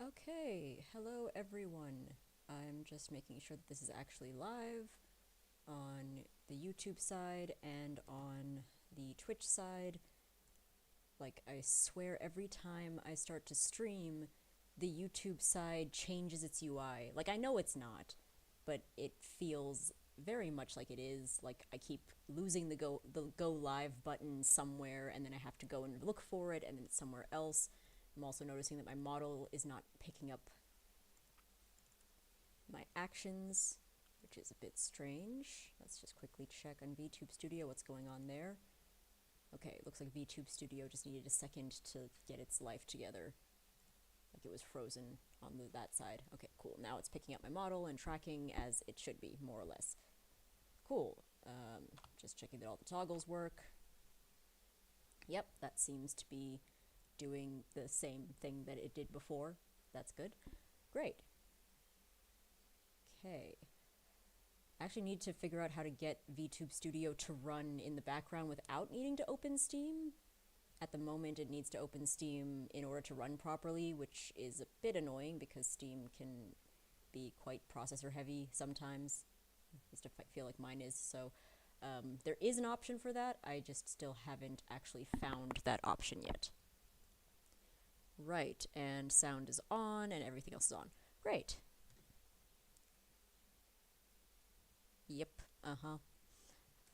Okay, hello everyone. I'm just making sure that this is actually live on the YouTube side and on the Twitch side. Like, I swear every time I start to stream, the YouTube side changes its UI. Like, I know it's not, but it feels very much like it is. Like, I keep losing the go live button somewhere, and then I have to go and look for it, and then it's somewhere else. I'm also noticing that my model is not picking up my actions, which is a bit strange. Let's just quickly check on VTube Studio what's going on there. Okay, looks like VTube Studio just needed a second to get its life together. Like it was frozen on that side. Okay, cool. Now it's picking up my model and tracking as it should be, more or less. Cool. Just checking that all the toggles work. Yep, that seems to be doing the same thing that it did before. That's good. Great. Okay. I actually need to figure out how to get VTube Studio to run in the background without needing to open Steam. At the moment, it needs to open Steam in order to run properly, which is a bit annoying because Steam can be quite processor heavy sometimes. At least I feel like mine is. So there is an option for that. I just still haven't actually found that option yet. Right, and sound is on and everything else is on. Great. Yep, uh-huh.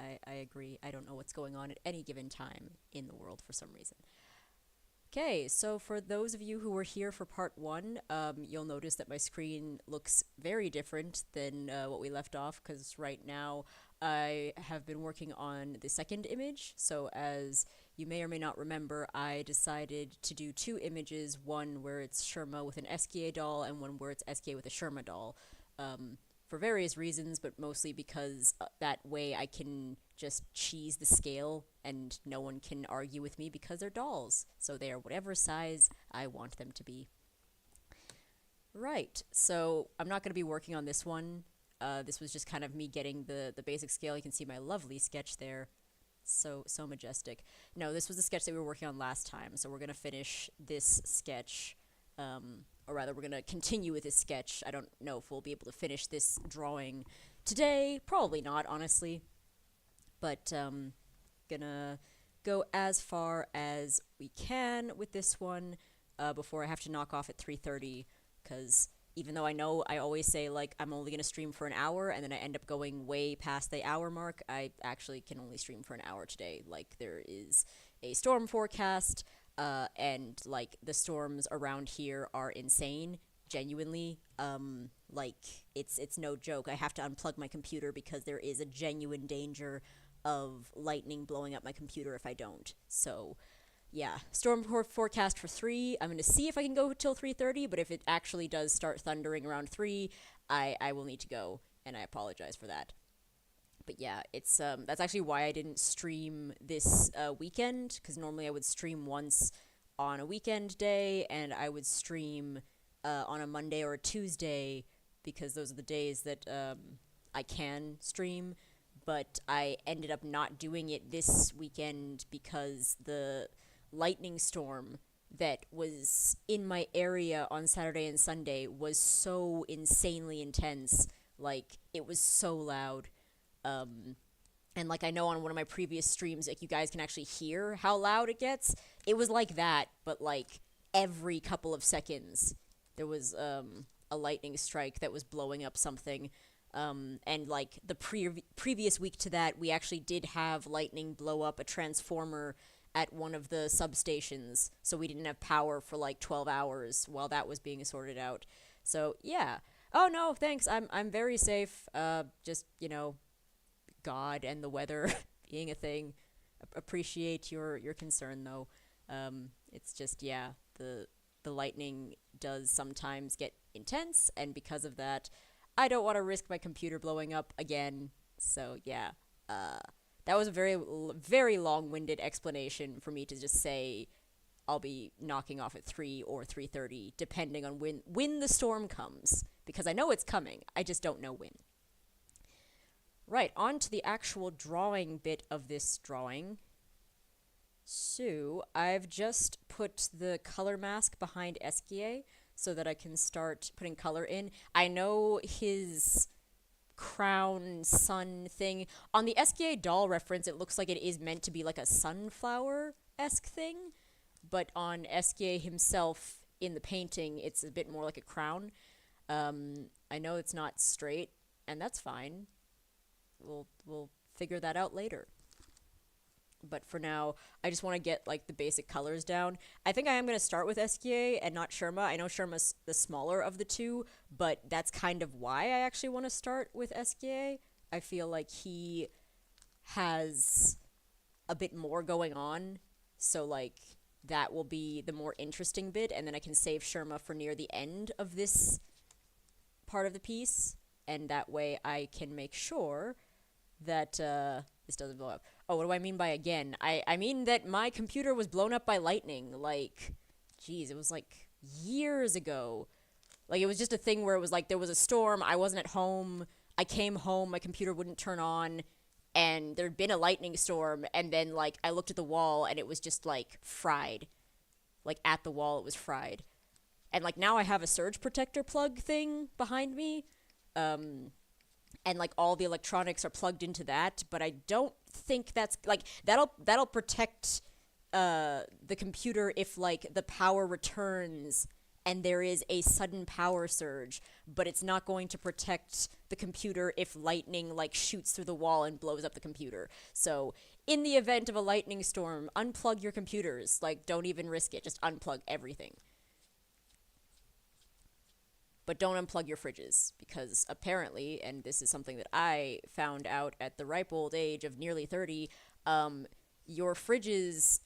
I agree. I don't know what's going on at any given time in the world for some reason. Okay, so for those of you who were here for part one, you'll notice that my screen looks very different than what we left off, because right now I have been working on the second image. So as you may or may not remember, I decided to do two images, one where it's Sherma with an SKA doll and one where it's SKA with a Sherma doll. For various reasons, but mostly because that way I can just cheese the scale and no one can argue with me because they're dolls. So they are whatever size I want them to be. Right, so I'm not going to be working on this one. This was just kind of me getting the basic scale. You can see my lovely sketch there. So majestic. No, this was the sketch that we were working on last time, so we're going to finish this sketch. Or rather, we're going to continue with this sketch. I don't know if we'll be able to finish this drawing today. Probably not, honestly. But gonna go as far as we can with this one before I have to knock off at 3:30, because even though I know I always say, like, I'm only going to stream for an hour, and then I end up going way past the hour mark, I actually can only stream for an hour today. Like, there is a storm forecast, and, like, the storms around here are insane, genuinely. Like, it's no joke. I have to unplug my computer because there is a genuine danger of lightning blowing up my computer if I don't. So, yeah, storm forecast for 3. I'm going to see if I can go till 3:30, but if it actually does start thundering around 3, I will need to go, and I apologize for that. But yeah, it's that's actually why I didn't stream this weekend, because normally I would stream once on a weekend day, and I would stream on a Monday or a Tuesday, because those are the days that I can stream. But I ended up not doing it this weekend because the lightning storm that was in my area on Saturday and Sunday was so insanely intense. Like, it was so loud. And like, I know on one of my previous streams, like, you guys can actually hear how loud it gets. It was like that, but like every couple of seconds there was a lightning strike that was blowing up something. And like the previous week to that, we actually did have lightning blow up a transformer at one of the substations, so we didn't have power for like 12 hours while that was being sorted out. So yeah. Oh no, thanks. I'm very safe. Just, God and the weather being a thing. Appreciate your concern though. It's just, yeah, the lightning does sometimes get intense, and because of that, I don't want to risk my computer blowing up again. So yeah, that was a very long-winded explanation for me to just say I'll be knocking off at 3 or 3:30, depending on when the storm comes, because I know it's coming. I just don't know when. Right, on to the actual drawing bit of this drawing. So I've just put the color mask behind Esquier, so that I can start putting color in. I know his crown sun thing on the SKA doll reference, it looks like it is meant to be like a sunflower-esque thing, but on SKA himself in the painting it's a bit more like a crown. I know it's not straight, and that's fine. We'll figure that out later. But for now, I just want to get like the basic colors down. I think I am going to start with SKA and not Sherma. I know Sherma's the smaller of the two, but that's kind of why I actually want to start with SKA. I feel like he has a bit more going on, so like that will be the more interesting bit, and then I can save Sherma for near the end of this part of the piece, and that way I can make sure that this doesn't blow up. Oh, what do I mean by again? I mean that my computer was blown up by lightning, like, geez, it was like years ago. Like, it was just a thing where it was like there was a storm, I wasn't at home, I came home, my computer wouldn't turn on, and there'd been a lightning storm, and then, like, I looked at the wall, and it was just, like, fried. Like, at the wall, it was fried. And, like, now I have a surge protector plug thing behind me, and like all the electronics are plugged into that, but I don't think that's like that'll protect the computer if like the power returns and there is a sudden power surge, but it's not going to protect the computer if lightning like shoots through the wall and blows up the computer. So in the event of a lightning storm, unplug your computers. Like, don't even risk it, just unplug everything. But don't unplug your fridges, because apparently, and this is something that I found out at the ripe old age of nearly 30, your fridges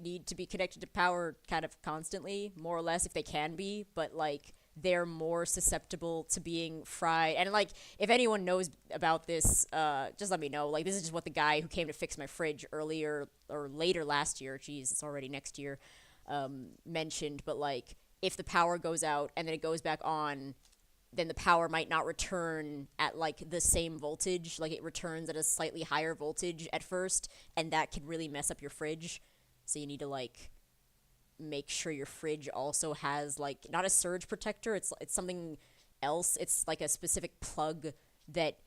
need to be connected to power kind of constantly, more or less, if they can be, but, like, they're more susceptible to being fried. And, like, if anyone knows about this, just let me know. Like, this is just what the guy who came to fix my fridge earlier, or later last year, geez, it's already next year, mentioned, but, like, if the power goes out and then it goes back on, then the power might not return at, like, the same voltage. Like, it returns at a slightly higher voltage at first, and that can really mess up your fridge. So you need to, like, make sure your fridge also has, like, not a surge protector, it's something else. It's, like, a specific plug that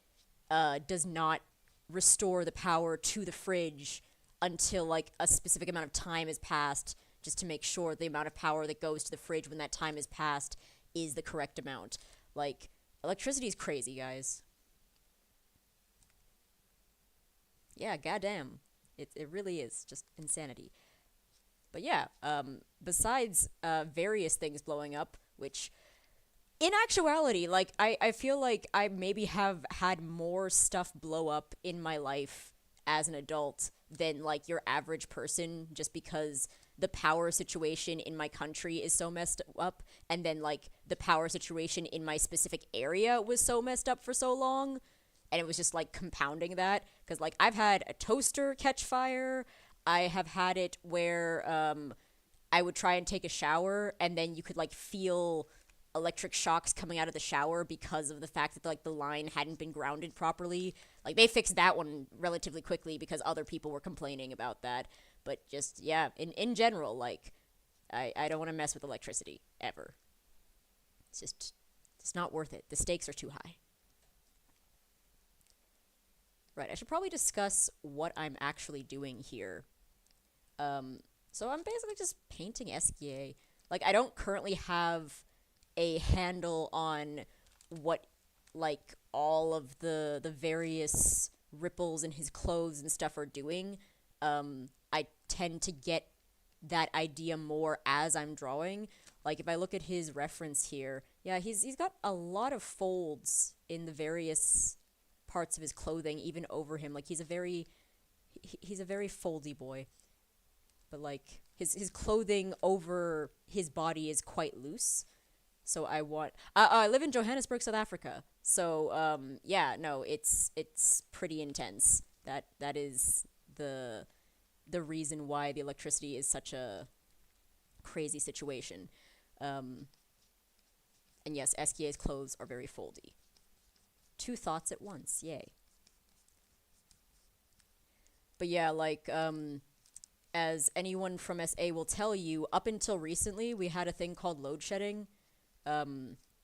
does not restore the power to the fridge until, like, a specific amount of time has passed, just to make sure the amount of power that goes to the fridge when that time is passed is the correct amount. Like, electricity is crazy, guys. Yeah, goddamn. It really is just insanity. But yeah, besides various things blowing up, which in actuality, like, I feel like I maybe have had more stuff blow up in my life as an adult than, like, your average person, just because the power situation in my country is so messed up, and then, like, the power situation in my specific area was so messed up for so long, and it was just, like, compounding that, because, like, I've had a toaster catch fire, I have had it where, I would try and take a shower, and then you could, like, feel electric shocks coming out of the shower because of the fact that, like, the line hadn't been grounded properly. Like, they fixed that one relatively quickly because other people were complaining about that. But just, yeah, in general, like, I don't want to mess with electricity, ever. It's not worth it. The stakes are too high. Right, I should probably discuss what I'm actually doing here. So I'm basically just painting SKA. Like, I don't currently have a handle on what, like, all of the various ripples in his clothes and stuff are doing. I tend to get that idea more as I'm drawing. Like, if I look at his reference here, yeah, he's got a lot of folds in the various parts of his clothing, even over him. Like, he's a very foldy boy. But, like, his clothing over his body is quite loose. So I want... I live in Johannesburg, South Africa. So, yeah, no, it's pretty intense. That is the reason why the electricity is such a crazy situation. And yes, SKA's clothes are very foldy. Two thoughts at once, yay. But yeah, like, As anyone from SA will tell you, up until recently, we had a thing called load shedding,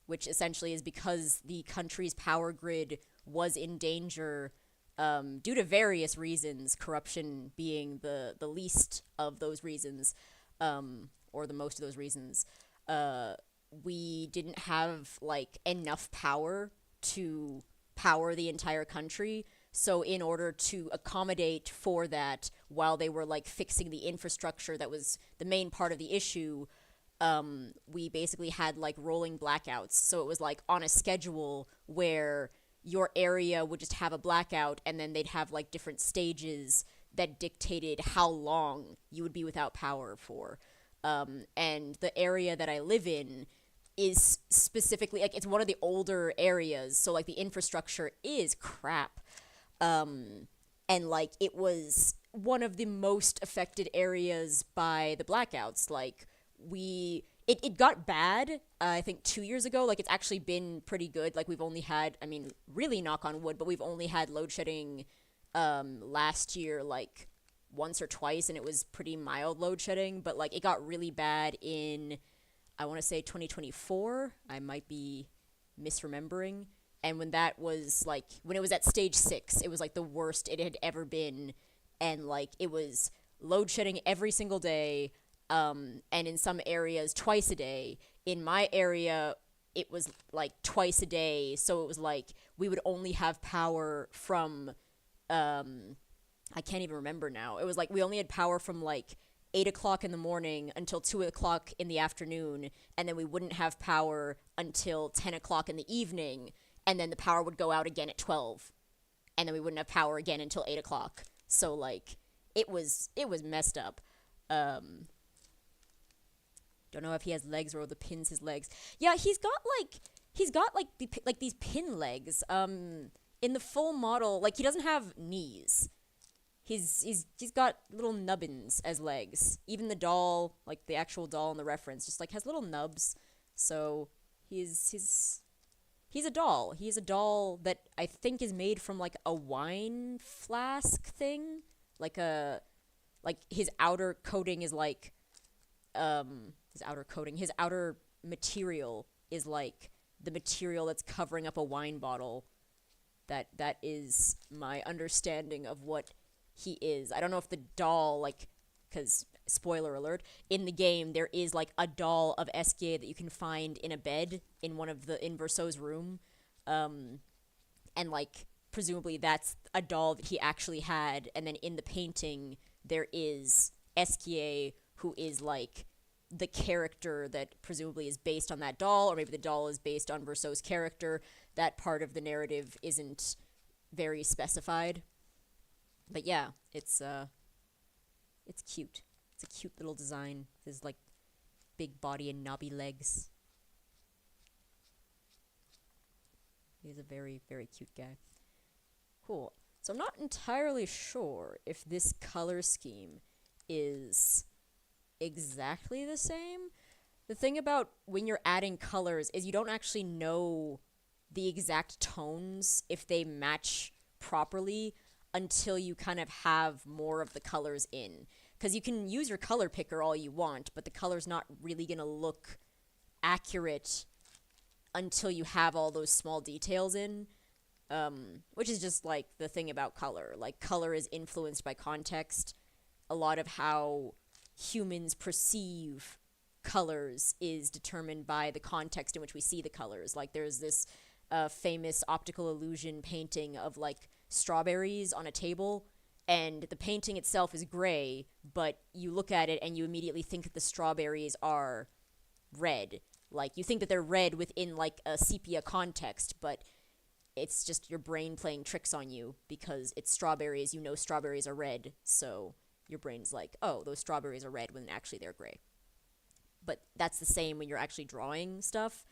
which essentially is because the country's power grid was in danger due to various reasons, corruption being the least of those reasons, or the most of those reasons. We didn't have like enough power to power the entire country. So in order to accommodate for that, while they were like fixing the infrastructure that was the main part of the issue, we basically had like rolling blackouts. So it was like on a schedule where your area would just have a blackout, and then they'd have like different stages that dictated how long you would be without power for. And the area that I live in is specifically like it's one of the older areas, so like the infrastructure is crap. And like it was one of the most affected areas by the blackouts. Like it got bad, I think 2 years ago. Like it's actually been pretty good. Like we've only had, I mean, really knock on wood, but we've only had load shedding last year like once or twice, and it was pretty mild load shedding. But like it got really bad in, I want to say 2024. I might be misremembering. And when that was like, when it was at stage 6, it was like the worst it had ever been. And like it was load shedding every single day, and in some areas twice a day. In my area, it was like twice a day. So it was like we would only have power from, I can't even remember now. It was like we only had power from like 8 o'clock in the morning until 2 o'clock in the afternoon. And then we wouldn't have power until 10 o'clock in the evening. And then the power would go out again at 12. And then we wouldn't have power again until 8 o'clock. So like it was messed up. Don't know if he has legs or the pins his legs. Yeah, he's got these pin legs. In the full model, like he doesn't have knees. He's got little nubbins as legs. Even the doll, like the actual doll in the reference, just like has little nubs. So he's a doll. He's a doll that I think is made from like a wine flask thing. Like his outer coating is like his outer material is like the material that's covering up a wine bottle. That is my understanding of what he is. I don't know if the doll, like, because spoiler alert, in the game there is like a doll of Eskie that you can find in a bed in one of in Verso's room, and like presumably that's a doll that he actually had. And then in the painting there is Eskie, who is like the character that presumably is based on that doll, or maybe the doll is based on Verso's character. That part of the narrative isn't very specified. But yeah, it's cute. It's a cute little design. His like big body and knobby legs. He's a very, very cute guy. Cool. So I'm not entirely sure if this color scheme is exactly the same. The thing about when you're adding colors is you don't actually know the exact tones, if they match properly, until you kind of have more of the colors in. Because you can use your color picker all you want, but the color's not really going to look accurate until you have all those small details in. Which is just like the thing about color. Like color is influenced by context. A lot of how humans perceive colors is determined by the context in which we see the colors. Like there's this famous optical illusion painting of like strawberries on a table, and the painting itself is gray, but you look at it and you immediately think that the strawberries are red. Like you think that they're red within like a sepia context, but it's just your brain playing tricks on you because it's strawberries. You know strawberries are red, so your brain's like, oh, those strawberries are red, when actually they're gray. But that's the same when you're actually drawing stuff.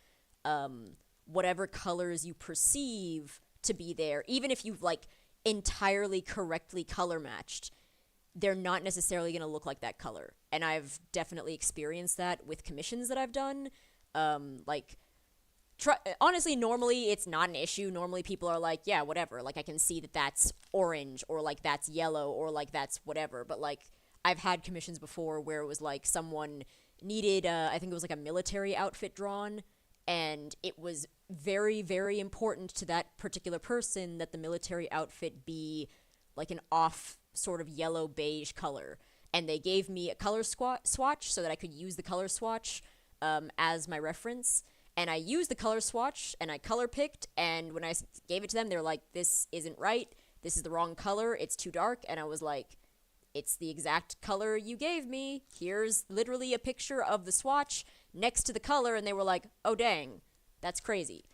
Whatever colors you perceive to be there, even if you've like entirely correctly color matched, they're not necessarily going to look like that color. And I've definitely experienced that with commissions that I've done. Honestly, normally it's not an issue. Normally people are like, yeah, whatever. Like I can see that that's orange, or like that's yellow, or like that's whatever. But like I've had commissions before where it was like someone needed, I think it was like a military outfit drawn, and it was very, very important to that particular person that the military outfit be like an off sort of yellow beige color. And they gave me a color swatch so that I could use the color swatch as my reference. And I used the color swatch and I color picked. And when I gave it to them, they were like, "This isn't right. This is the wrong color. It's too dark." And I was like, "It's the exact color you gave me. Here's literally a picture of the swatch next to the color." And they were like, "Oh, dang, that's crazy."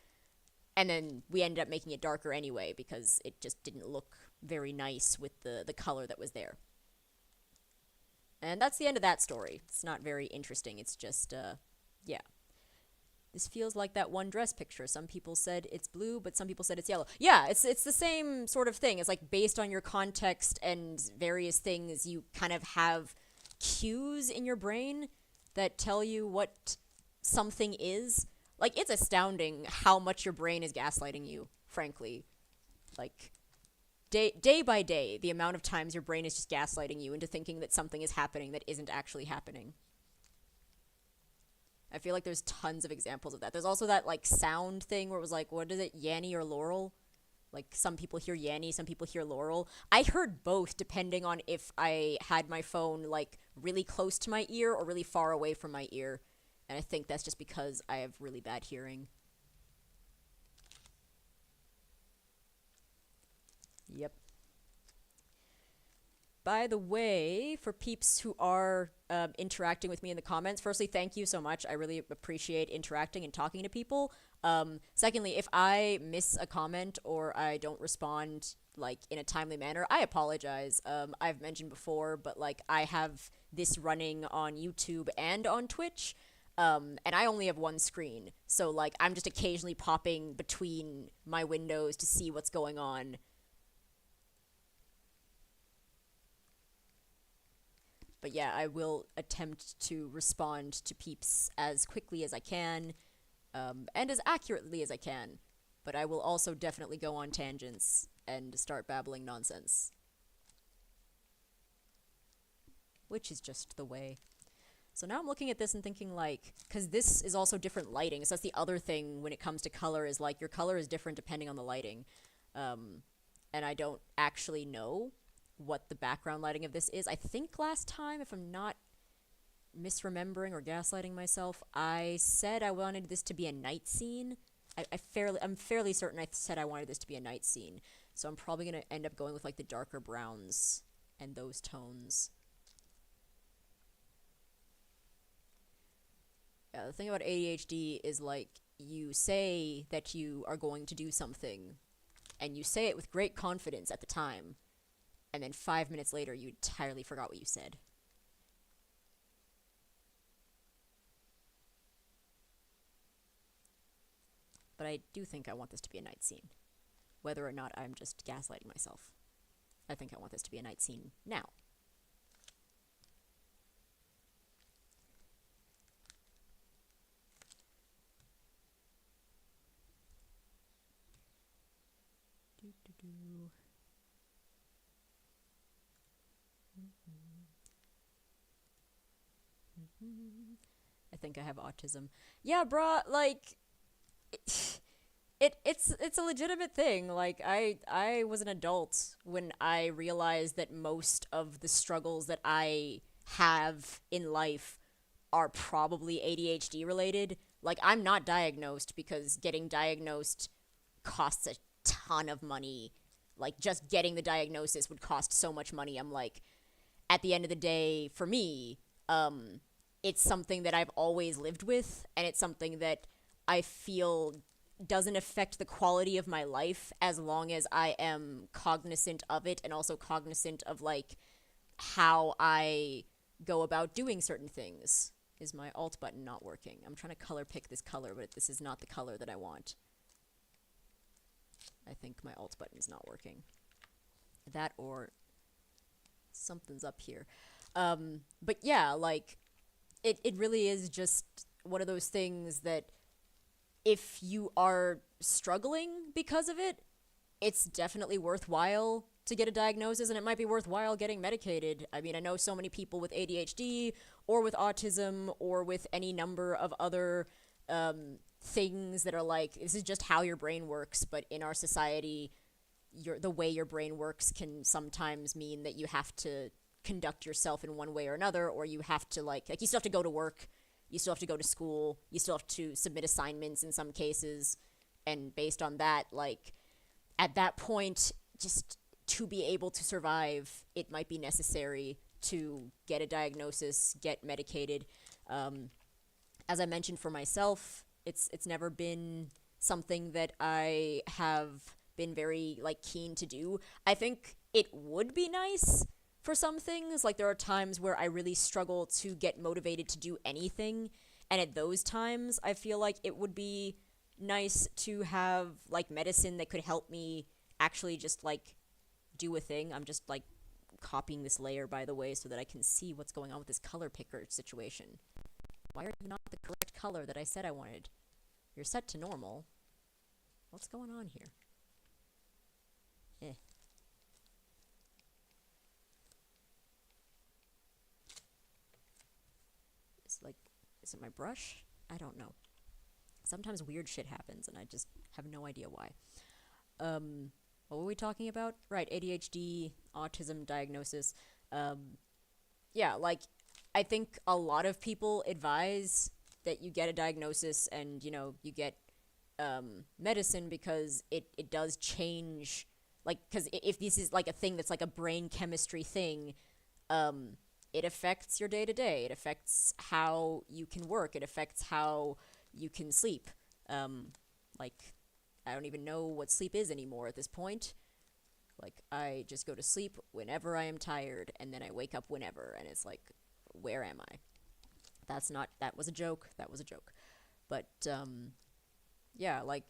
And then we ended up making it darker anyway because it just didn't look very nice with the color that was there. And that's the end of that story. It's not very interesting. It's just, yeah. This feels like that one dress picture. Some people said it's blue, but some people said it's yellow. Yeah, it's the same sort of thing. It's like based on your context and various things, you kind of have cues in your brain that tell you what something is. Like, it's astounding how much your brain is gaslighting you, frankly. Like, day by day, the amount of times your brain is just gaslighting you into thinking that something is happening that isn't actually happening. I feel like there's tons of examples of that. There's also that, like, sound thing where it was like, what is it, Yanny or Laurel? Like, some people hear Yanny, some people hear Laurel. I heard both depending on if I had my phone, like, really close to my ear or really far away from my ear. And I think that's just because I have really bad hearing. Yep. By the way, for peeps who are interacting with me in the comments, firstly, thank you so much. I really appreciate interacting and talking to people. Secondly, if I miss a comment or I don't respond like in a timely manner, I apologize. I've mentioned before, but like I have this running on YouTube and on Twitch, and I only have one screen, so like I'm just occasionally popping between my windows to see what's going on. But yeah, I will attempt to respond to peeps as quickly as I can, and as accurately as I can. But I will also definitely go on tangents and start babbling nonsense. Which is just the way. So now I'm looking at this and thinking, like, because this is also different lighting. So that's the other thing when it comes to color is, like, your color is different depending on the lighting. And I don't actually know what the background lighting of this is. I think last time, if I'm not misremembering or gaslighting myself, I said I wanted this to be a night scene. I'm fairly certain I said I wanted this to be a night scene. So I'm probably going to end up going with like the darker browns and those tones. Yeah, the thing about ADHD is like you say that you are going to do something and you say it with great confidence at the time. And then 5 minutes later, you entirely forgot what you said. But I do think I want this to be a night scene. Whether or not I'm just gaslighting myself. I think I want this to be a night scene now. I think I have autism. Yeah, bruh, like it's a legitimate thing. Like I was an adult when I realized that most of the struggles that I have in life are probably ADHD related. Like I'm not diagnosed because getting diagnosed costs a ton of money. Like just getting the diagnosis would cost so much money. I'm like, at the end of the day, for me, it's something that I've always lived with, and it's something that I feel doesn't affect the quality of my life as long as I am cognizant of it and also cognizant of like how I go about doing certain things. Is my alt button not working? I'm trying to color pick this color, but this is not the color that I want. I think my alt button is not working. That or something's up here. But yeah, like it really is just one of those things that if you are struggling because of it, it's definitely worthwhile to get a diagnosis, and it might be worthwhile getting medicated. I mean, I know so many people with ADHD or with autism or with any number of other things that are like, this is just how your brain works, but in our society, the way your brain works can sometimes mean that you have to conduct yourself in one way or another, or you have to like you still have to go to work, you still have to go to school, you still have to submit assignments in some cases, and based on that, like at that point, just to be able to survive, it might be necessary to get a diagnosis, get medicated. As I mentioned for myself, it's never been something that I have been very like keen to do. I think it would be nice for some things. Like there are times where I really struggle to get motivated to do anything, and at those times I feel like it would be nice to have like medicine that could help me actually just like do a thing. I'm just like copying this layer, by the way, so that I can see what's going on with this color picker situation. Why are you not the correct color that I said I wanted? You're set to normal. What's going on here? Eh. Is it my brush? I don't know. Sometimes weird shit happens and I just have no idea why. What were we talking about? Right, ADHD, autism diagnosis. Yeah, like, I think a lot of people advise that you get a diagnosis and, you know, you get medicine because it does change, like, because if this is, like, a thing that's, like, a brain chemistry thing, it affects your day-to-day. It affects how you can work. It affects how you can sleep. Like, I don't even know what sleep is anymore at this point. Like, I just go to sleep whenever I am tired, and then I wake up whenever, and it's like, where am I? That was a joke. That was a joke. But, yeah, like,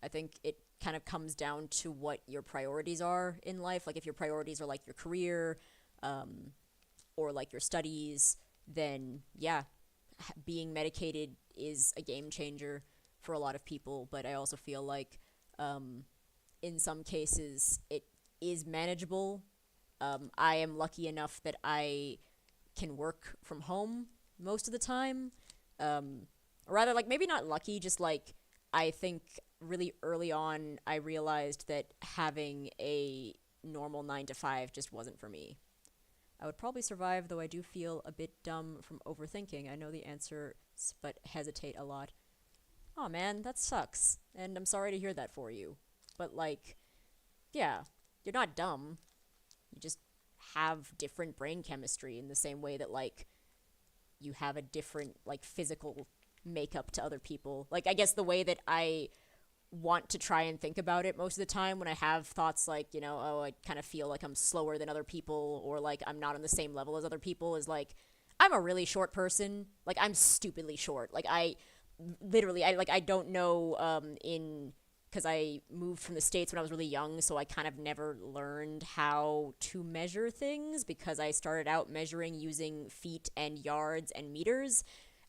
I think it kind of comes down to what your priorities are in life. Like, if your priorities are, like, your career, or, like, your studies, then, yeah, being medicated is a game changer for a lot of people. But I also feel like, in some cases, it is manageable. I am lucky enough that I can work from home most of the time. Or rather, like, maybe not lucky, just, like, I think really early on I realized that having a normal 9 to 5 just wasn't for me. I would probably survive, though I do feel a bit dumb from overthinking. I know the answer, but hesitate a lot. Aw, man, that sucks. And I'm sorry to hear that for you. But, like, yeah, you're not dumb. You just have different brain chemistry in the same way that, like, you have a different, like, physical makeup to other people. Like, I guess the way that I want to try and think about it most of the time when I have thoughts like, you know, oh, I kind of feel like I'm slower than other people, or like I'm not on the same level as other people, is like, I'm a really short person. Like, I'm stupidly short. Like, I literally, I don't know, because I moved from the States when I was really young, so I kind of never learned how to measure things because I started out measuring using feet and yards and meters,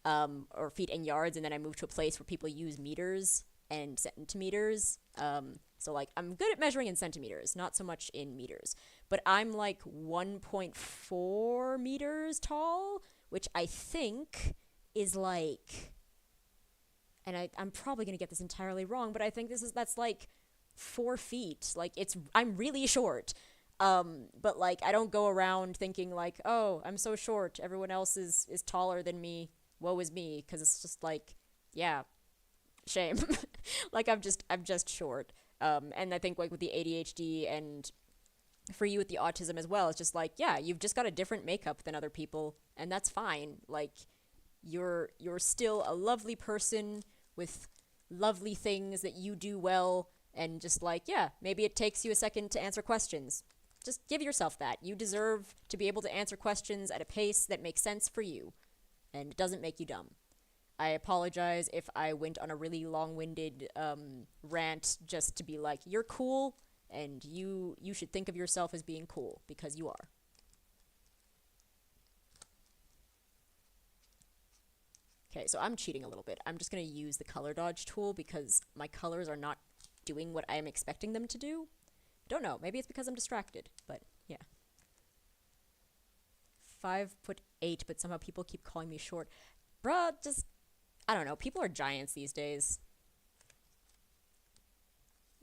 or feet and yards, and then I moved to a place where people use meters and centimeters. So, like, I'm good at measuring in centimeters, not so much in meters. But I'm, like, 1.4 meters tall, which I think is, like... And I'm probably going to get this entirely wrong, but I think that's, like, 4 feet. Like, I'm really short. But, like, I don't go around thinking, like, oh, I'm so short, everyone else is taller than me, woe is me, because it's just, like, yeah, shame. Like, I'm just short. And I think, like, with the ADHD and for you with the autism as well, it's just like, yeah, you've just got a different makeup than other people, and that's fine. Like, you're still a lovely person with lovely things that you do well, and just like, yeah, maybe it takes you a second to answer questions. Just give yourself that. You deserve to be able to answer questions at a pace that makes sense for you, and it doesn't make you dumb. I apologize if I went on a really long-winded rant just to be like, you're cool, and you should think of yourself as being cool, because you are. Okay, so I'm cheating a little bit. I'm just going to use the color dodge tool because my colors are not doing what I am expecting them to do. Don't know. Maybe it's because I'm distracted, but yeah. 5'8", but somehow people keep calling me short. Bruh, just, I don't know. People are giants these days.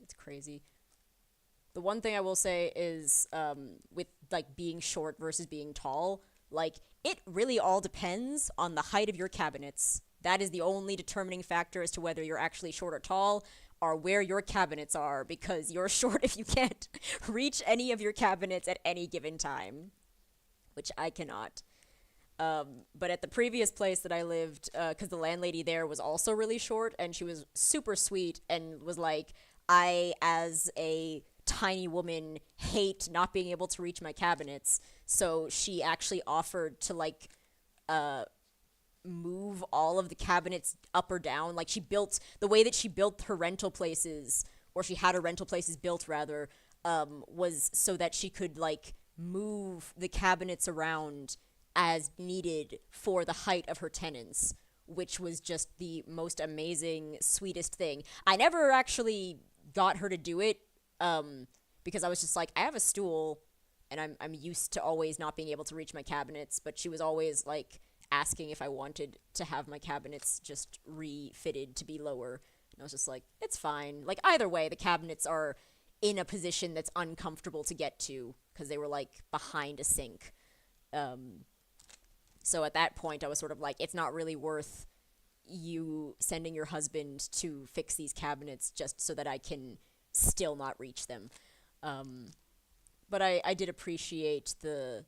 It's crazy. The one thing I will say is, with, like, being short versus being tall, like, it really all depends on the height of your cabinets. That is the only determining factor as to whether you're actually short or tall, or where your cabinets are, because you're short if you can't reach any of your cabinets at any given time, which I cannot. But at the previous place that I lived, because the landlady there was also really short, and she was super sweet and was like, I, as a tiny woman, hate not being able to reach my cabinets. So she actually offered to, like, move all of the cabinets up or down. Like, she built, the way that she built her rental places, or she had her rental places built, rather, was so that she could, like, move the cabinets around as needed for the height of her tenants, which was just the most amazing, sweetest thing. I never actually got her to do it, because I was just like, I have a stool, and I'm used to always not being able to reach my cabinets, but she was always, like, asking if I wanted to have my cabinets just refitted to be lower. And I was just like, it's fine. Like, either way, the cabinets are in a position that's uncomfortable to get to, because they were, like, behind a sink. So at that point, I was sort of like, it's not really worth you sending your husband to fix these cabinets just so that I can still not reach them. But I did appreciate the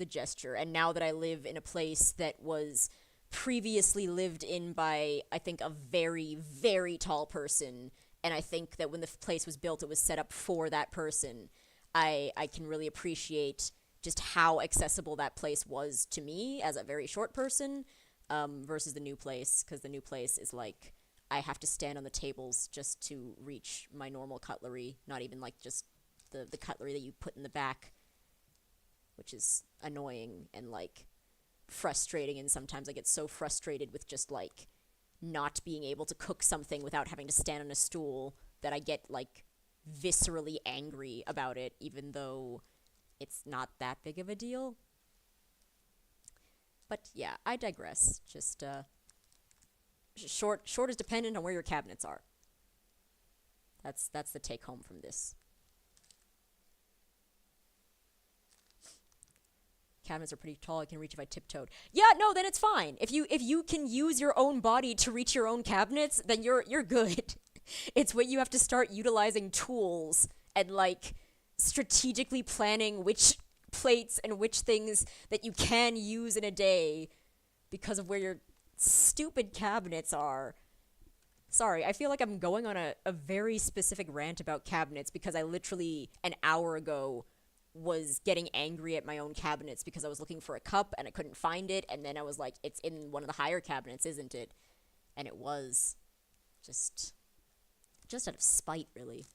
gesture. And now that I live in a place that was previously lived in by, I think, a very, very tall person, and I think that when the place was built, it was set up for that person, I can really appreciate just how accessible that place was to me as a very short person, versus the new place, because the new place is like, I have to stand on the tables just to reach my normal cutlery, not even like just the cutlery that you put in the back, which is annoying and, like, frustrating, and sometimes I get so frustrated with just, like, not being able to cook something without having to stand on a stool that I get, like, viscerally angry about it, even though it's not that big of a deal. But yeah, I digress. Just, short is dependent on where your cabinets are. That's the take home from this. Cabinets are pretty tall. I can reach if I tiptoed. Yeah, no, then it's fine. If you can use your own body to reach your own cabinets, then you're good. It's when you have to start utilizing tools and, like, strategically planning which plates and which things that you can use in a day because of where your stupid cabinets are. Sorry, I feel like I'm going on a very specific rant about cabinets because I literally, an hour ago, was getting angry at my own cabinets because I was looking for a cup and I couldn't find it, and then I was like, it's in one of the higher cabinets, isn't it? And it was. Just out of spite, really.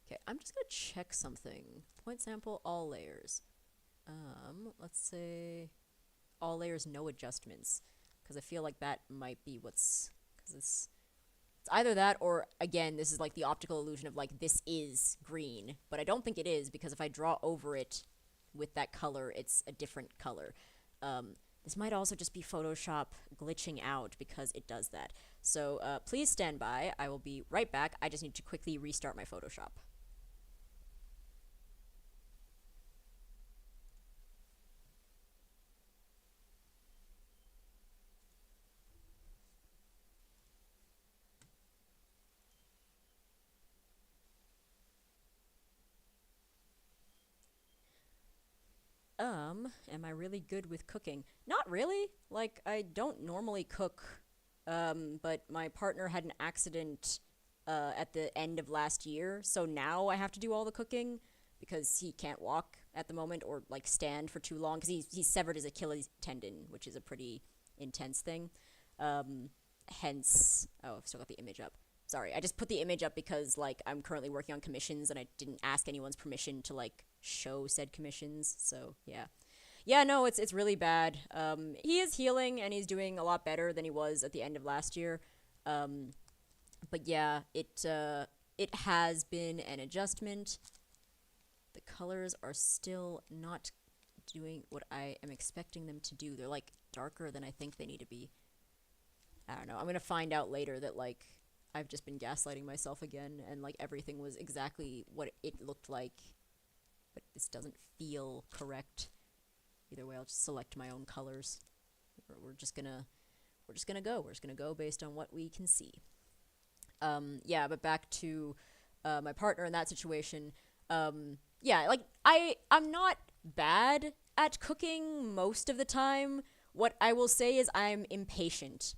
Okay, I'm just gonna check something. Point sample, all layers. Let's say all layers, no adjustments, because I feel like that might be what's, because it's either that or, again, this is like the optical illusion of, like, this is green, but I don't think it is, because if I draw over it with that color, it's a different color. This might also just be Photoshop glitching out, because it does that. So please stand by. I will be right back. I just need to quickly restart my Photoshop. Am I really good with cooking? Not really. Like, I don't normally cook, but my partner had an accident, at the end of last year, so now I have to do all the cooking because he can't walk at the moment or, like, stand for too long because he's severed his Achilles tendon, which is a pretty intense thing. Hence, oh, I've still got the image up. Sorry, I just put the image up because, like, I'm currently working on commissions and I didn't ask anyone's permission to, like, show said commissions. So yeah, no, it's really bad. He is healing and he's doing a lot better than he was at the end of last year. But yeah, it has been an adjustment. The colors are still not doing what I am expecting them to do. They're like darker than I think they need to be. I don't know. I'm gonna find out later that like I've just been gaslighting myself again, and like everything was exactly what it looked like, but this doesn't feel correct. Either way, I'll just select my own colors. We're just gonna go. We're just gonna go based on what we can see. Yeah, but back to my partner in that situation. Yeah, like I'm not bad at cooking most of the time. What I will say is I'm impatient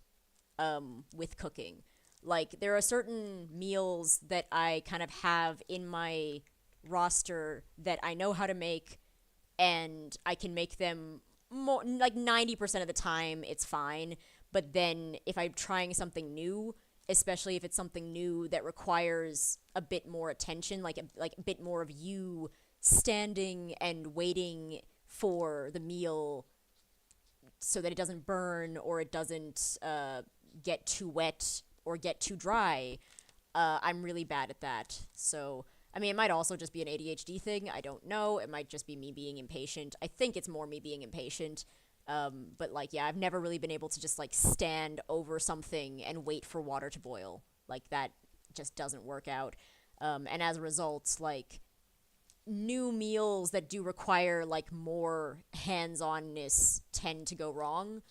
with cooking. Like there are certain meals that I kind of have in my roster that I know how to make, and I can make them more like 90% of the time it's fine. But then if I'm trying something new, especially if it's something new that requires a bit more attention, like a bit more of you standing and waiting for the meal so that it doesn't burn or it doesn't get too wet or get too dry, I'm really bad at that. So, I mean, it might also just be an ADHD thing. I don't know. It might just be me being impatient. I think it's more me being impatient. But, like, yeah, I've never really been able to just, like, stand over something and wait for water to boil. Like, that just doesn't work out. And as a result, like, new meals that do require, like, more hands-onness tend to go wrong.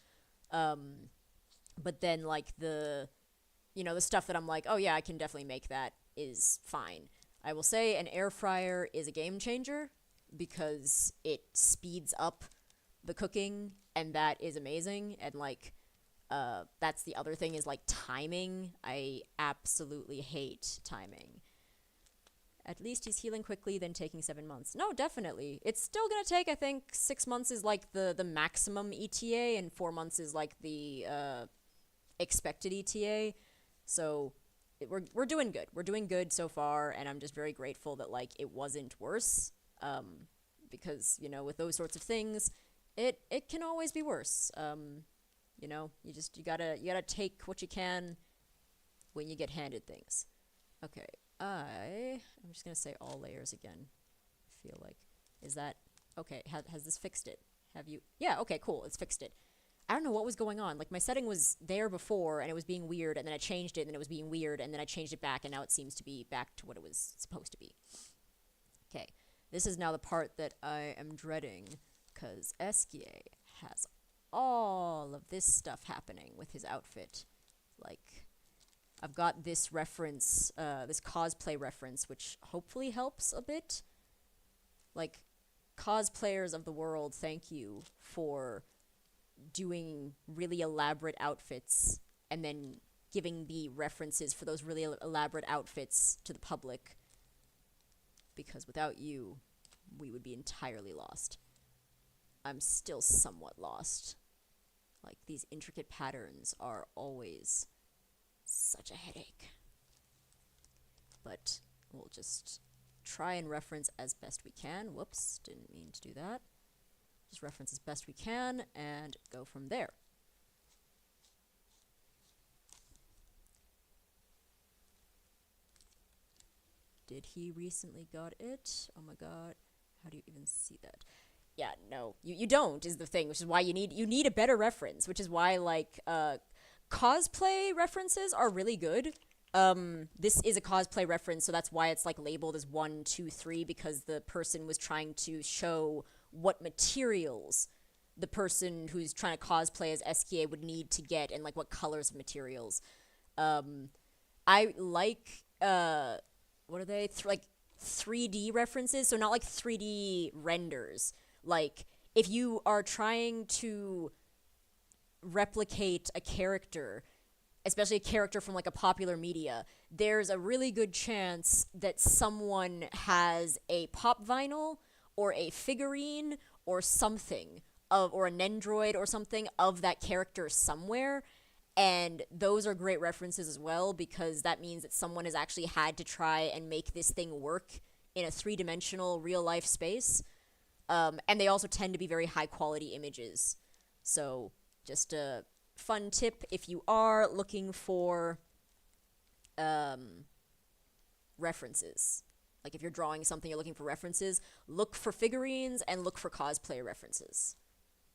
But then, like, the stuff that I'm like, oh yeah, I can definitely make that is fine. I will say an air fryer is a game changer because it speeds up the cooking, and that is amazing. And like, that's the other thing is like timing. I absolutely hate timing. At least he's healing quickly than taking 7 months. No, definitely. It's still gonna take, I think, 6 months is like the maximum ETA, and 4 months is like the expected ETA. So we're doing good. We're doing good so far, and I'm just very grateful that like it wasn't worse. Because with those sorts of things, it can always be worse. You gotta take what you can when you get handed things. Okay, I'm just gonna say all layers again. I feel like is that okay? Has this fixed it? Have you? Yeah. Okay. Cool. It's fixed it. I don't know what was going on. Like my setting was there before and it was being weird, and then I changed it and then it was being weird, and then I changed it back and now it seems to be back to what it was supposed to be. Okay. This is now the part that I am dreading because Esquier has all of this stuff happening with his outfit. Like I've got this reference, this cosplay reference, which hopefully helps a bit. Like cosplayers of the world, thank you for doing really elaborate outfits and then giving the references for those really elaborate outfits to the public, because without you we would be entirely lost. I'm still somewhat lost. Like these intricate patterns are always such a headache, but we'll just try and reference as best we can. Whoops, didn't mean to do that. Just reference as best we can and go from there. Did he recently got it? Oh my god. How do you even see that? Yeah, no. You don't is the thing, which is why you need a better reference, which is why like cosplay references are really good. This is a cosplay reference, so that's why it's like labeled as 1, 2, 3, because the person was trying to show what materials the person who's trying to cosplay as SKA would need to get, and like what colors of materials. I like what are they? Like 3D references, so not like 3D renders. Like if you are trying to replicate a character, especially a character from like a popular media, there's a really good chance that someone has a pop vinyl or a figurine or something or a Nendroid or something of that character somewhere. And those are great references as well, because that means that someone has actually had to try and make this thing work in a three-dimensional real-life space. And they also tend to be very high-quality images. So just a fun tip if you are looking for um, references. Like if you're drawing something, you're looking for references, look for figurines and look for cosplay references.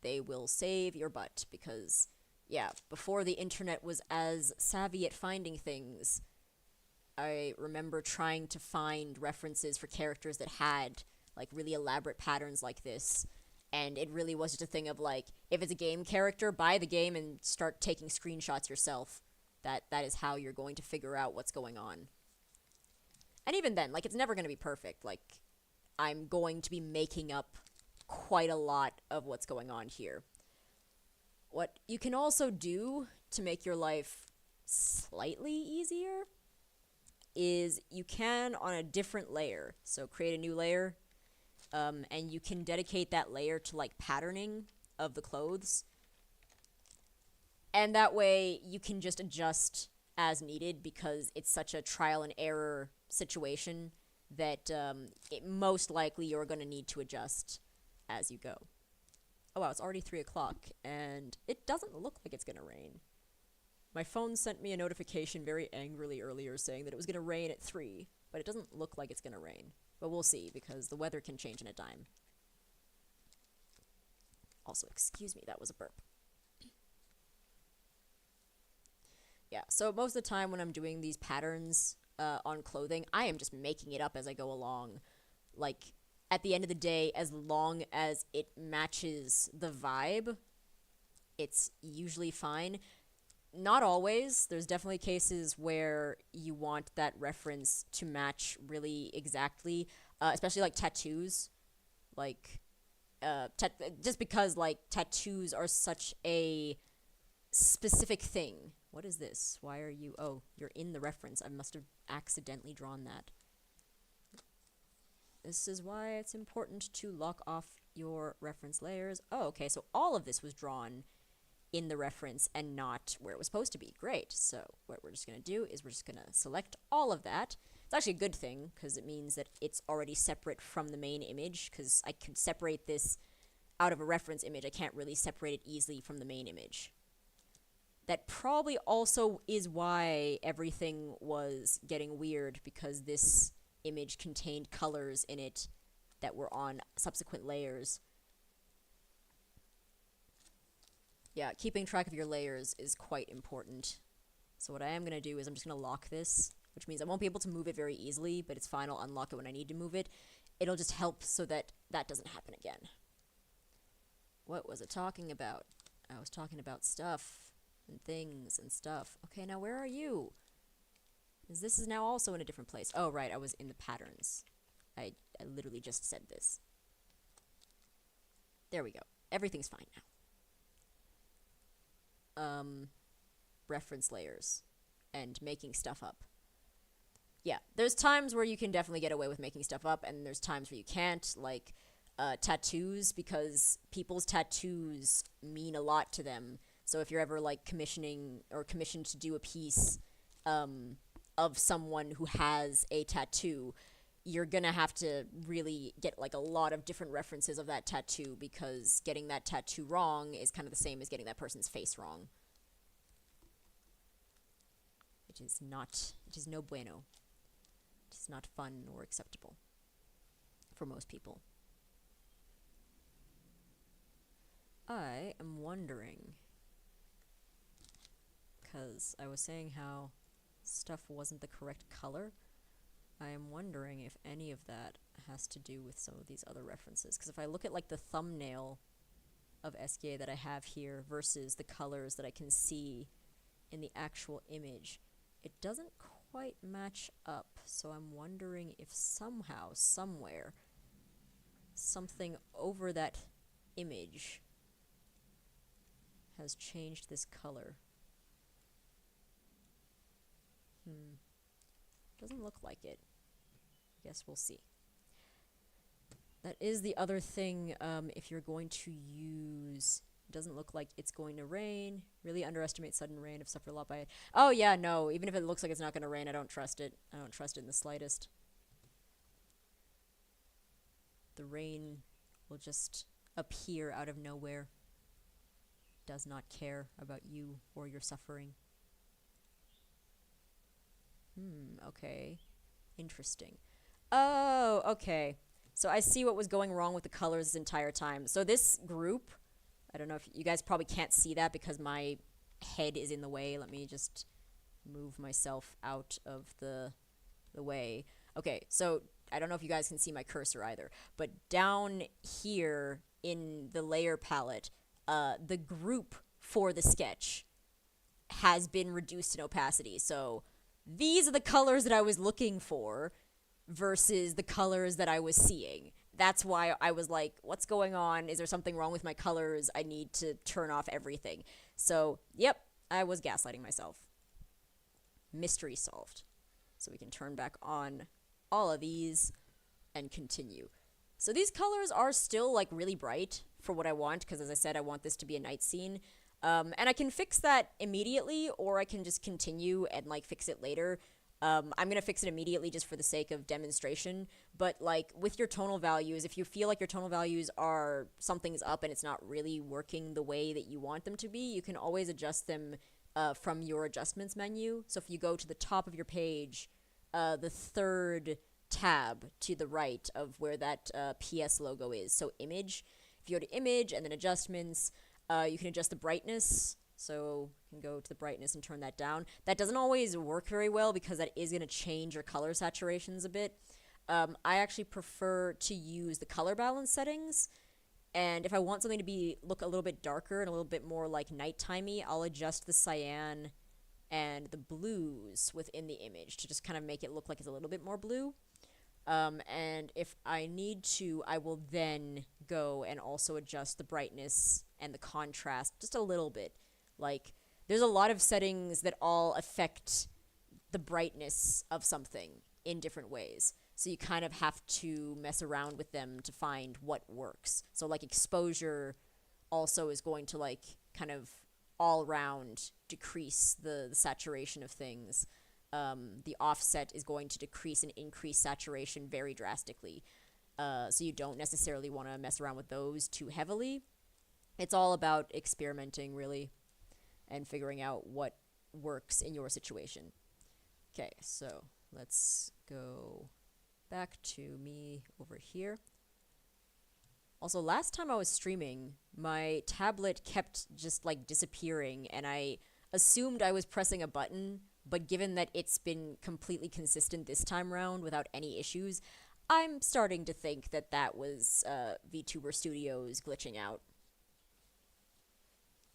They will save your butt because, yeah, before the internet was as savvy at finding things, I remember trying to find references for characters that had like really elaborate patterns like this. And it really was just a thing of like, if it's a game character, buy the game and start taking screenshots yourself. That is how you're going to figure out what's going on. And even then, like, it's never going to be perfect. Like, I'm going to be making up quite a lot of what's going on here. What you can also do to make your life slightly easier is you can on a different layer. So create a new layer, and you can dedicate that layer to, like, patterning of the clothes. And that way you can just adjust as needed because it's such a trial and error situation that most likely you're going to need to adjust as you go. Oh wow, it's already 3 o'clock and it doesn't look like it's going to rain. My phone sent me a notification very angrily earlier saying that it was going to rain at 3, but it doesn't look like it's going to rain. But we'll see because the weather can change in a dime. Also, excuse me, that was a burp. Yeah, so most of the time when I'm doing these patterns on clothing, I am just making it up as I go along. Like, at the end of the day, as long as it matches the vibe, it's usually fine. Not always. There's definitely cases where you want that reference to match really exactly, especially like tattoos. Like, just because, like, tattoos are such a specific thing. What is this? Why are you... Oh, you're in the reference. I must have accidentally drawn that. This is why it's important to lock off your reference layers. Oh, okay, so all of this was drawn in the reference and not where it was supposed to be. Great. So what we're just going to do is we're just going to select all of that. It's actually a good thing because it means that it's already separate from the main image because I could separate this out of a reference image. I can't really separate it easily from the main image. That probably also is why everything was getting weird, because this image contained colors in it that were on subsequent layers. Yeah, keeping track of your layers is quite important. So what I am going to do is I'm just going to lock this, which means I won't be able to move it very easily, but it's fine, I'll unlock it when I need to move it. It'll just help so that that doesn't happen again. What was it talking about? I was talking about stuff. And things and stuff. Okay, now where are you? This is now also in a different place. Oh, right, I was in the patterns. I literally just said this. There we go. Everything's fine now. Reference layers. And making stuff up. Yeah, there's times where you can definitely get away with making stuff up, and there's times where you can't, like tattoos, because people's tattoos mean a lot to them. So if you're ever, like, commissioned to do a piece of someone who has a tattoo, you're gonna have to really get, like, a lot of different references of that tattoo, because getting that tattoo wrong is kind of the same as getting that person's face wrong. It is no bueno. It is not fun or acceptable for most people. I am wondering... because I was saying how stuff wasn't the correct color. I am wondering if any of that has to do with some of these other references. Because if I look at, like, the thumbnail of SGA that I have here versus the colors that I can see in the actual image, it doesn't quite match up. So I'm wondering if somehow, somewhere, something over that image has changed this color. Doesn't look like it. I guess we'll see. That is the other thing, if you're going to use... It doesn't look like it's going to rain. Really underestimate sudden rain if suffer a lot by it. Oh yeah, no. Even if it looks like it's not going to rain, I don't trust it. I don't trust it in the slightest. The rain will just appear out of nowhere. Does not care about you or your suffering. Okay. Interesting. Oh, okay. So I see what was going wrong with the colors this entire time. So this group, I don't know if you guys probably can't see that because my head is in the way. Let me just move myself out of the way. Okay, so I don't know if you guys can see my cursor either, but down here in the layer palette, the group for the sketch has been reduced in opacity. So these are the colors that I was looking for versus the colors that I was seeing. That's why I was like, what's going on? Is there something wrong with my colors? I need to turn off everything. So, yep, I was gaslighting myself. Mystery solved. So we can turn back on all of these and continue. So these colors are still like really bright for what I want, because as I said, I want this to be a night scene. And I can fix that immediately, or I can just continue and like fix it later. I'm going to fix it immediately just for the sake of demonstration. But like with your tonal values, if you feel like your tonal values are something's up and it's not really working the way that you want them to be, you can always adjust them from your adjustments menu. So if you go to the top of your page, the third tab to the right of where that PS logo is, so image. If you go to image and then adjustments, you can adjust the brightness. So you can go to the brightness and turn that down. That doesn't always work very well because that is going to change your color saturations a bit. I actually prefer to use the color balance settings. And if I want something to look a little bit darker and a little bit more like nighttimey, I'll adjust the cyan and the blues within the image to just kind of make it look like it's a little bit more blue. And if I need to, I will then go and also adjust the brightness and the contrast just a little bit. Like, there's a lot of settings that all affect the brightness of something in different ways. So you kind of have to mess around with them to find what works. So like exposure also is going to like kind of all around decrease the saturation of things. The offset is going to decrease and increase saturation very drastically. So you don't necessarily want to mess around with those too heavily. It's all about experimenting, really, and figuring out what works in your situation. Okay, so let's go back to me over here. Also, last time I was streaming, my tablet kept just like disappearing, and I assumed I was pressing a button, but given that it's been completely consistent this time round without any issues, I'm starting to think that that was VTuber Studios glitching out.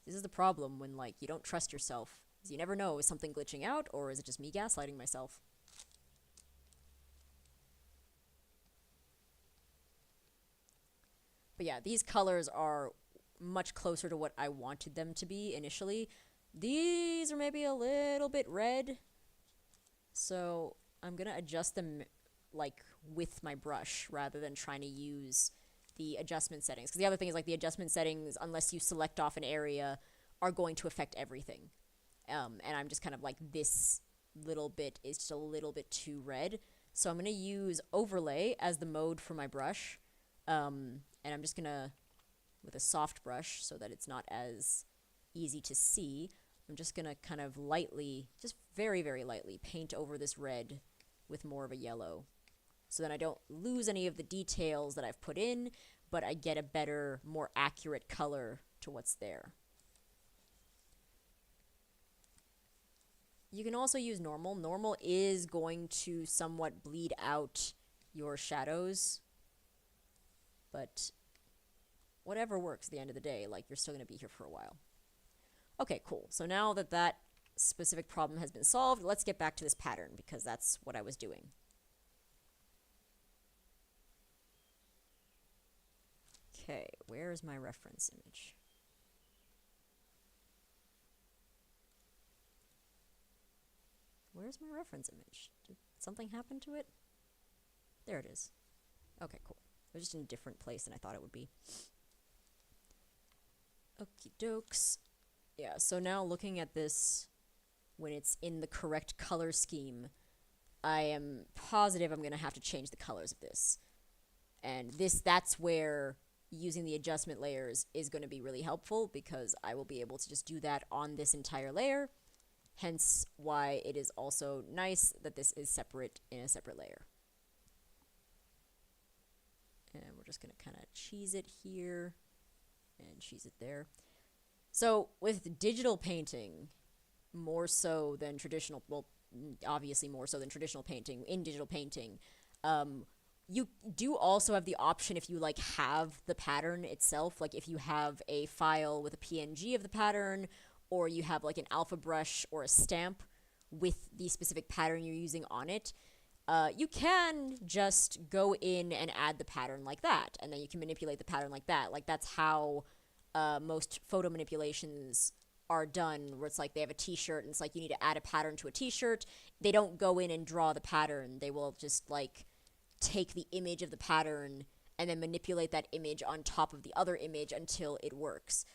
This is the problem when like you don't trust yourself. You never know, is something glitching out or is it just me gaslighting myself? But yeah, these colors are much closer to what I wanted them to be initially. These are maybe a little bit red, so I'm gonna adjust them like with my brush rather than trying to use the adjustment settings. Because the other thing is like the adjustment settings, unless you select off an area, are going to affect everything. And I'm just kind of like, this little bit is just a little bit too red. So I'm going to use overlay as the mode for my brush. And I'm just going to, with a soft brush so that it's not as easy to see, I'm just going to kind of lightly, just very, very lightly, paint over this red with more of a yellow. So then I don't lose any of the details that I've put in, but I get a better, more accurate color to what's there. You can also use normal. Normal is going to somewhat bleed out your shadows, but whatever works at the end of the day, like, you're still going to be here for a while. Okay, cool. So now that that specific problem has been solved, let's get back to this pattern, because that's what I was doing. Okay, where's my reference image? Where's my reference image? Did something happen to it? There it is. Okay, cool. It was just in a different place than I thought it would be. Okie dokes. Yeah, so now looking at this when it's in the correct color scheme, I am positive I'm going to have to change the colors of this. And that's where using the adjustment layers is going to be really helpful, because I will be able to just do that on this entire layer Hence why it is also nice that this is separate in a separate layer. And we're just going to kind of cheese it here and cheese it there. So with digital painting, more so than traditional, well, obviously more so than traditional painting, in digital painting, you do also have the option if you like have the pattern itself, like if you have a file with a PNG of the pattern, or you have like an alpha brush or a stamp with the specific pattern you're using on it, you can just go in and add the pattern like that, and then you can manipulate the pattern like that. Like that's how most photo manipulations are done, where it's like they have a t-shirt and it's like you need to add a pattern to a t-shirt. They don't go in and draw the pattern. They will just like take the image of the pattern and then manipulate that image on top of the other image until it works.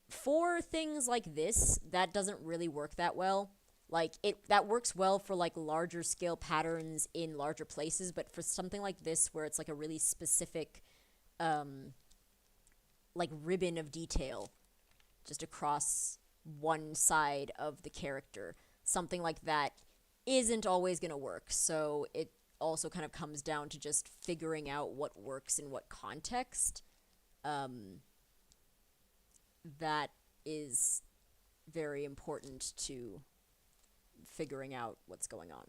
For things like this, that doesn't really work that well. Like that works well for like larger scale patterns in larger places, but for something like this where it's like a really specific like ribbon of detail just across one side of the character, something like that isn't always going to work. So it also kind of comes down to just figuring out what works in what context. That is very important to figuring out what's going on.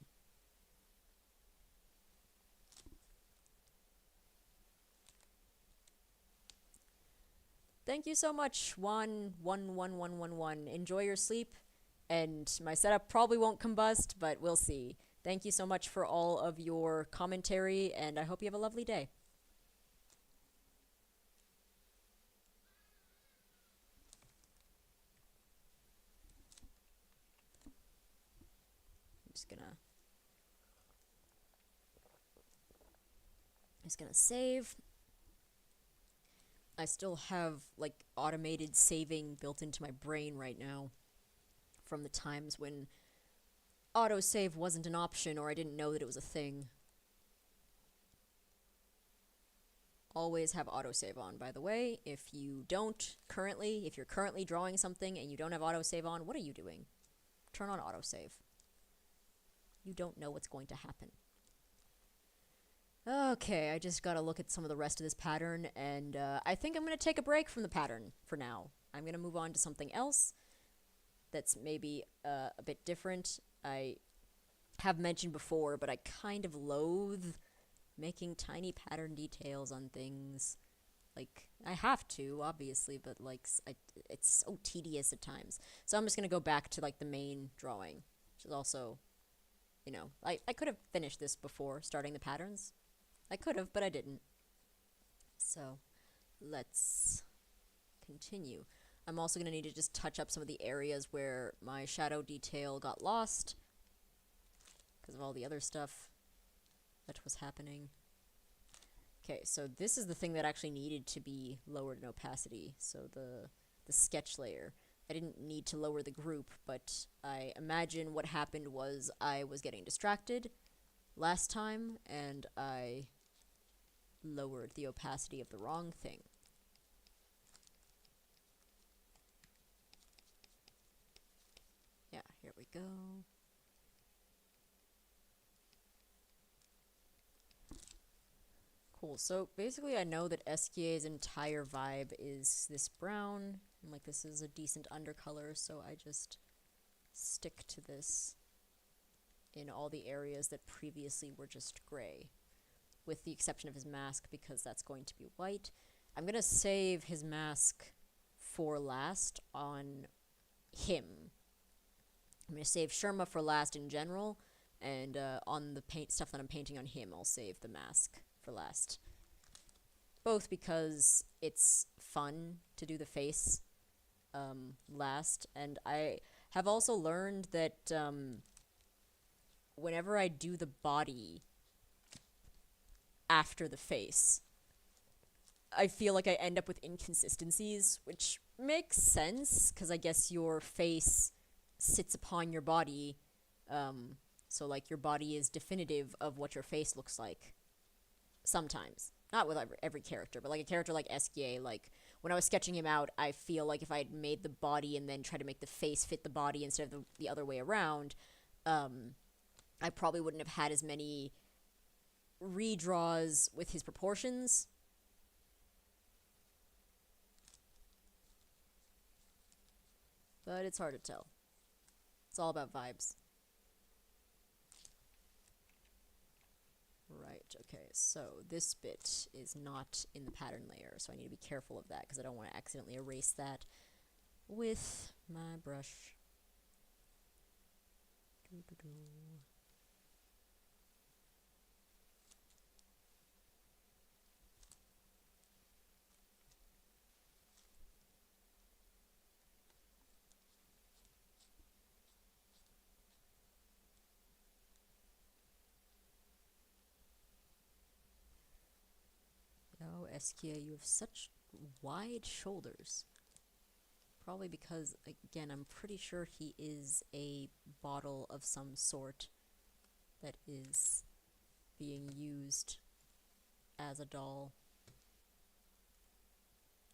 Thank you so much, 1111111. Enjoy your sleep, and my setup probably won't combust, but we'll see. Thank you so much for all of your commentary, and I hope you have a lovely day. I'm just gonna save. I still have like automated saving built into my brain right now from the times when autosave wasn't an option or I didn't know that it was a thing. Always have autosave on, by the way. If you don't currently, if you're currently drawing something and you don't have autosave on, what are you doing? Turn on autosave. You don't know what's going to happen. Okay, I just gotta look at some of the rest of this pattern, and I think I'm gonna take a break from the pattern for now. I'm gonna move on to something else that's maybe a bit different. I have mentioned before, but I kind of loathe making tiny pattern details on things. Like, I have to, obviously, but like, it's so tedious at times. So I'm just gonna go back to like the main drawing, which is also, you know, I could have finished this before starting the patterns. I could have, but I didn't. So, let's continue. I'm also going to need to just touch up some of the areas where my shadow detail got lost because of all the other stuff that was happening. Okay, so this is the thing that actually needed to be lowered in opacity. So the sketch layer. I didn't need to lower the group, but I imagine what happened was I was getting distracted last time, and I lowered the opacity of the wrong thing. Yeah, here we go. Cool, so basically I know that Esquia's entire vibe is this brown, and like this is a decent undercolor, so I just stick to this in all the areas that previously were just gray, with the exception of his mask, because that's going to be white. I'm going to save his mask for last on him. I'm going to save Sherma for last in general, and on the paint stuff that I'm painting on him, I'll save the mask for last. Both because it's fun to do the face last, and I have also learned that whenever I do the body after the face, I feel like I end up with inconsistencies, which makes sense, because I guess your face sits upon your body, so like your body is definitive of what your face looks like. Sometimes. Not with every character, but like a character like Esquia, like when I was sketching him out, I feel like if I had made the body and then tried to make the face fit the body instead of the other way around, I probably wouldn't have had as many redraws with his proportions. But it's hard to tell. It's all about vibes. Right, okay, so this bit is not in the pattern layer, so I need to be careful of that because I don't want to accidentally erase that with my brush. Oh, Eskia, you have such wide shoulders. Probably because, again, I'm pretty sure he is a bottle of some sort that is being used as a doll.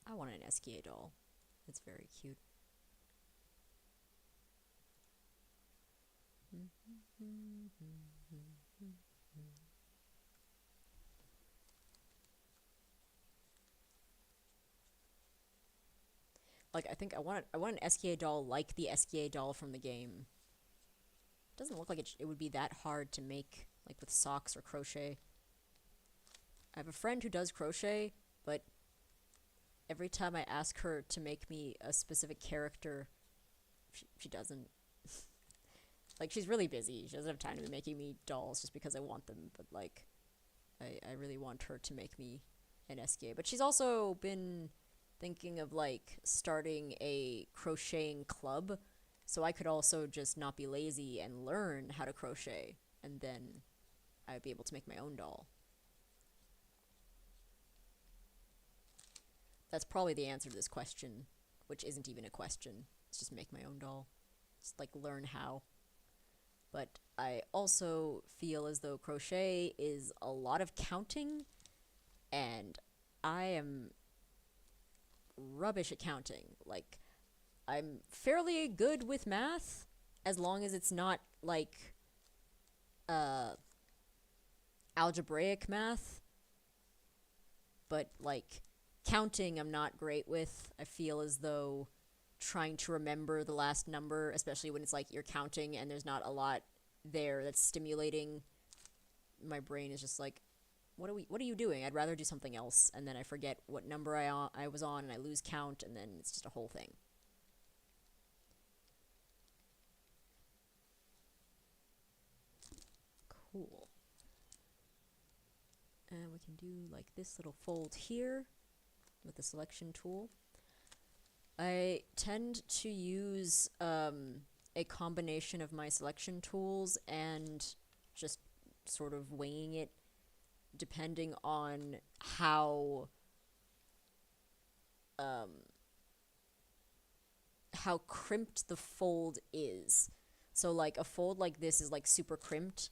I want an Eskia doll. It's very cute. Like, I think I want an SKA doll like the SKA doll from the game. It doesn't look like it would be that hard to make, like with socks or crochet. I have a friend who does crochet, but every time I ask her to make me a specific character, she doesn't. Like, she's really busy. She doesn't have time to be making me dolls just because I want them, but like, I really want her to make me an SKA. But she's also been thinking of like starting a crocheting club, so I could also just not be lazy and learn how to crochet, and then I would be able to make my own doll. That's probably the answer to this question, which isn't even a question. It's just make my own doll. Just like learn how. But I also feel as though crochet is a lot of counting, and I am rubbish at counting. Like, I'm fairly good with math, as long as it's not, like, algebraic math. But, like, counting I'm not great with. I feel as though trying to remember the last number, especially when it's, like, you're counting and there's not a lot there that's stimulating, my brain is just like, what are you doing? I'd rather do something else, and then I forget what number I was on, and I lose count, and then it's just a whole thing. Cool. And we can do like this little fold here with the selection tool. I tend to use a combination of my selection tools and just sort of winging it depending on how crimped the fold is. So like a fold like this is like super crimped,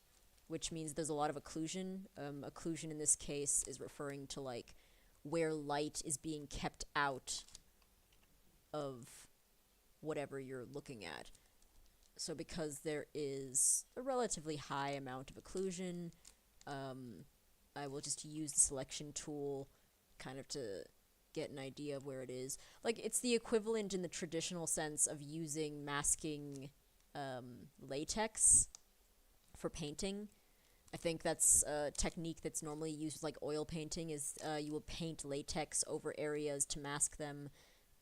which means there's a lot of occlusion. Occlusion in this case is referring to like where light is being kept out of whatever you're looking at. So because there is a relatively high amount of occlusion, I will just use the selection tool kind of to get an idea of where it is. Like, it's the equivalent in the traditional sense of using masking latex for painting. I think that's a technique that's normally used with, like, oil painting, is you will paint latex over areas to mask them,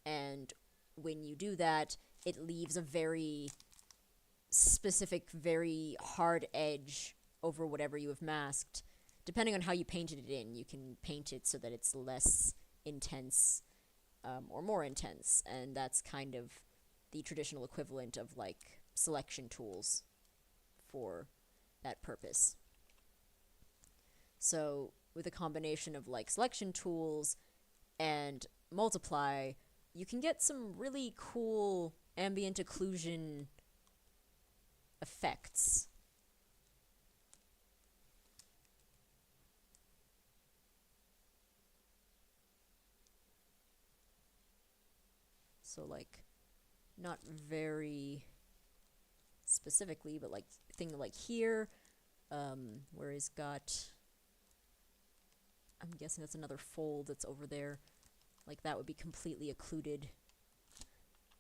and when you do that, it leaves a very specific, very hard edge over whatever you have masked. Depending on how you painted it in, you can paint it so that it's less intense or more intense, and that's kind of the traditional equivalent of, like, selection tools for that purpose. So with a combination of, like, selection tools and multiply, you can get some really cool ambient occlusion effects. So like not very specifically, but like thing like here, where he's got, I'm guessing that's another fold that's over there. Like that would be completely occluded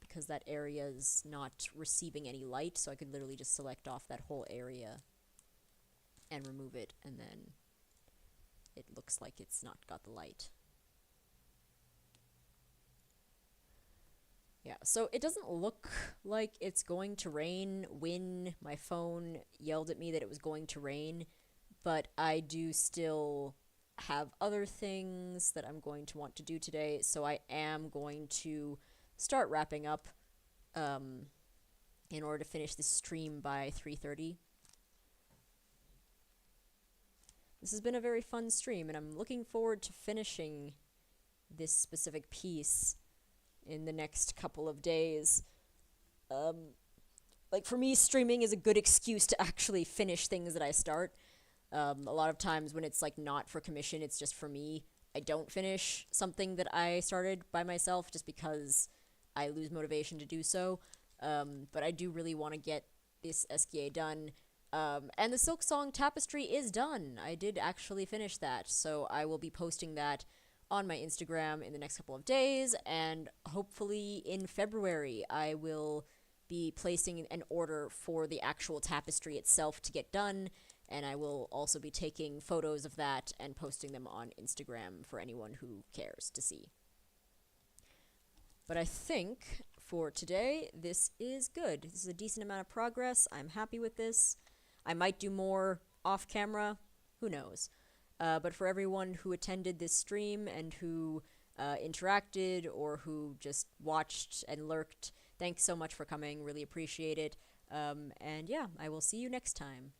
because that area is not receiving any light, so I could literally just select off that whole area and remove it, and then it looks like it's not got the light. Yeah, so it doesn't look like it's going to rain when my phone yelled at me that it was going to rain, but I do still have other things that I'm going to want to do today, so I am going to start wrapping up in order to finish this stream by 3:30. This has been a very fun stream, and I'm looking forward to finishing this specific piece in the next couple of days. Like, for me, streaming is a good excuse to actually finish things that I start. A lot of times when it's, like, not for commission, it's just for me. I don't finish something that I started by myself just because I lose motivation to do so. But I do really want to get this SKA done. And the Silksong tapestry is done. I did actually finish that, so I will be posting that on my Instagram in the next couple of days, and hopefully in February I will be placing an order for the actual tapestry itself to get done, and I will also be taking photos of that and posting them on Instagram for anyone who cares to see. But I think for today, this is good. This is a decent amount of progress. I'm happy with this. I might do more off camera. Who knows? But for everyone who attended this stream and who interacted or who just watched and lurked, thanks so much for coming. Really appreciate it. And yeah, I will see you next time.